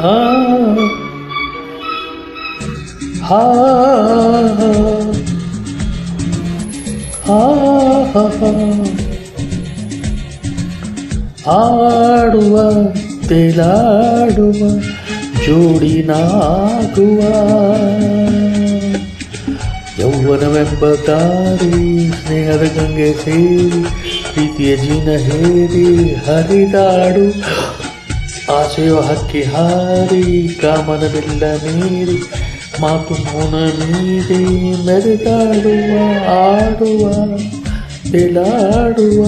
ಆ ಹಾ ಆಡುವ ತೇಲಾಡುವ ಜೋಡಿನಾಗುವ ಯೌವನವೆಂಬ ದಾರಿ ಸ್ನೇಹದ ಗಂಗೆ ಸೇರಿ ಪ್ರೀತಿಯ ಜೀನ ಹೇರಿ ಹರಿದಾಡು ಆಸೆಯ ಹಕ್ಕಿ ಹಾರಿ ಕಾಮನ ಬಿಲ್ಲ ನೀರಿ ಮಾತು ಮೌನ ಮೀರಿ ಮೆರೆದಾಡುವ ಆಡುವ ತೇಲಾಡುವ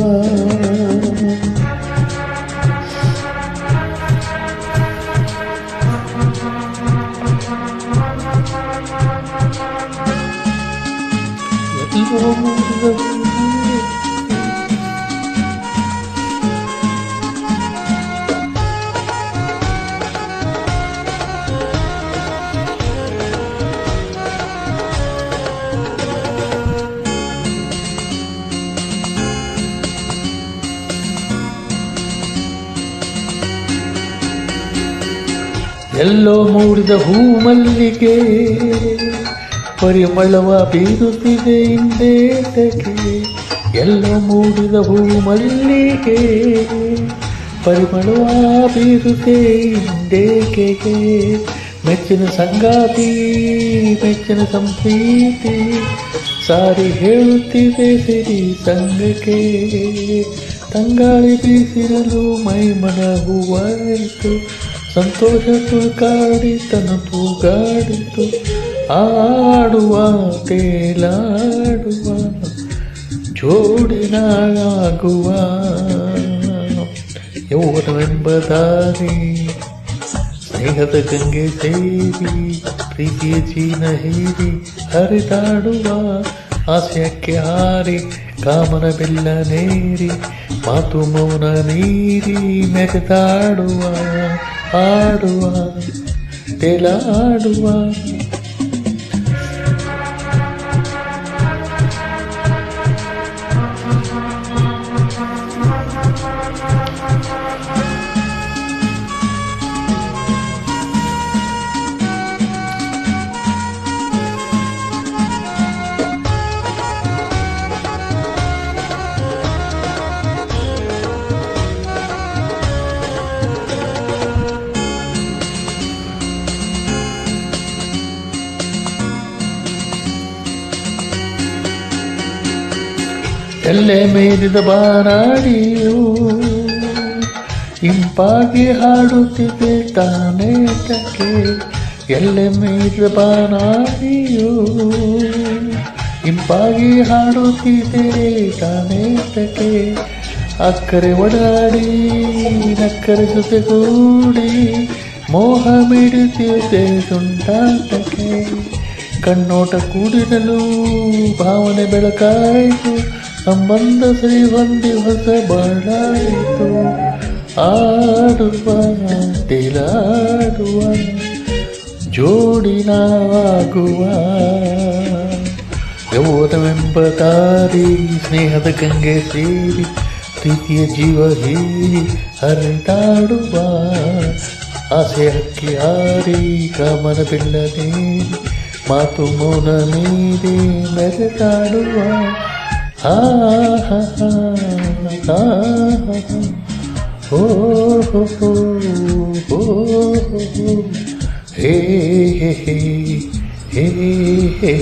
ಎಲ್ಲೋ ಮೂಡಿದ ಹೂ ಮಲ್ಲಿಗೆ ಪರಿಮಳವ ಬೀರುತ್ತಿದೆ ಹಿಂದೇಟಕ್ಕೆ ಎಲ್ಲೋ ಮೂಡಿದ ಹೂ ಮಲ್ಲಿಗೆ ಪರಿಮಳವ ಬೀರುತ್ತೆ ಹಿಂದೇಕೆಗೆ ಮೆಚ್ಚಿನ ಸಂಗಾತಿ ಮೆಚ್ಚಿನ ಸಂಪ್ರೀತಿ ಸಾರಿ ಹೇಳುತ್ತಿದೆ ಸಿರಿ ಸಂಗಕ್ಕೆ ತಂಗಾಳಿ ಬೀಸಿರಲು ಮೈಮನ ಹೂವಾಯಿತು ಸಂತೋಷ ತುಳ್ಕಾಡಿತನು ತೂಗಾಡಿತು ಆಡುವ ತೇಲಾಡುವ ಜೋಡಿನಾಗುವ ಯೌವನವೆಂಬ ದಾರಿ ಸ್ನೇಹದ ಗಂಗೆ ಸೇರಿ ಪ್ರೀತಿಯ ಜೀನ ಹೀರಿ ಹರಿದಾಡುವ ಆಸೆಯಕ್ಕೆ ಹಾರಿ ಕಾಮನ ಬೆಲ್ಲ ನೇರಿ ಮಾತು ಮೌನ ನೀರಿ ಮೆರೆದಾಡುವ ಆಡುವ ತೇಲಾಡುವ ಎಲ್ಲೆ ಮೇಲಿದ ಬಾನಾಡಿಯು ಇಂಪಾಗಿ ಹಾಡುತ್ತಿದೆ ತಾನೇಟಕ್ಕೆ ಎಲ್ಲೆ ಮೇಲಿದ ಬಾನಾಡಿಯು ಇಂಪಾಗಿ ಹಾಡುತ್ತಿದೆ ತಾನೇಟಕ್ಕೆ ಅಕ್ಕರೆ ಓಡಾಡಿ ನಕ್ಕರೆ ಜೊತೆಗೂಡಿ ಮೋಹ ಮಿಡಿತಿದೆ ತುಂಟಾಟಕ್ಕೆ ಕಣ್ಣೋಟ ಕೂಡಿರಲು ಭಾವನೆ ಬೆಳಕಾಯಿತು ಸಂಬಂಧ ಸರಿ ಹೊಂದಿ ಹೊಸ ಬಾಳಾಯಿತು ಆಡುವ ತೇಲಾಡುವ ಜೋಡಿನಾಗುವ ಯೌವನವೆಂಬ ದಾರಿ ಸ್ನೇಹದ ಗಂಗೆ ಸೇರಿ ಪ್ರೀತಿಯ ಜೀವ ಹೀರಿ ಹರಿದಾಡುವ ಆಸೆ ಹಕ್ಕಿ ಹಾರಿ ಕಾಮನ ಬೆಲ್ಲ ನೀರಿ ಮಾತು ಮೌನ ನೀರಿ ಮೆರೆದಾಡುವ ಹಾ ಹಾ ಹಾ ಹೋ ಹೋ ಹೋ ಹೋ ಹೇ ಹೇ ಹೇ ಹೇ ಹೇ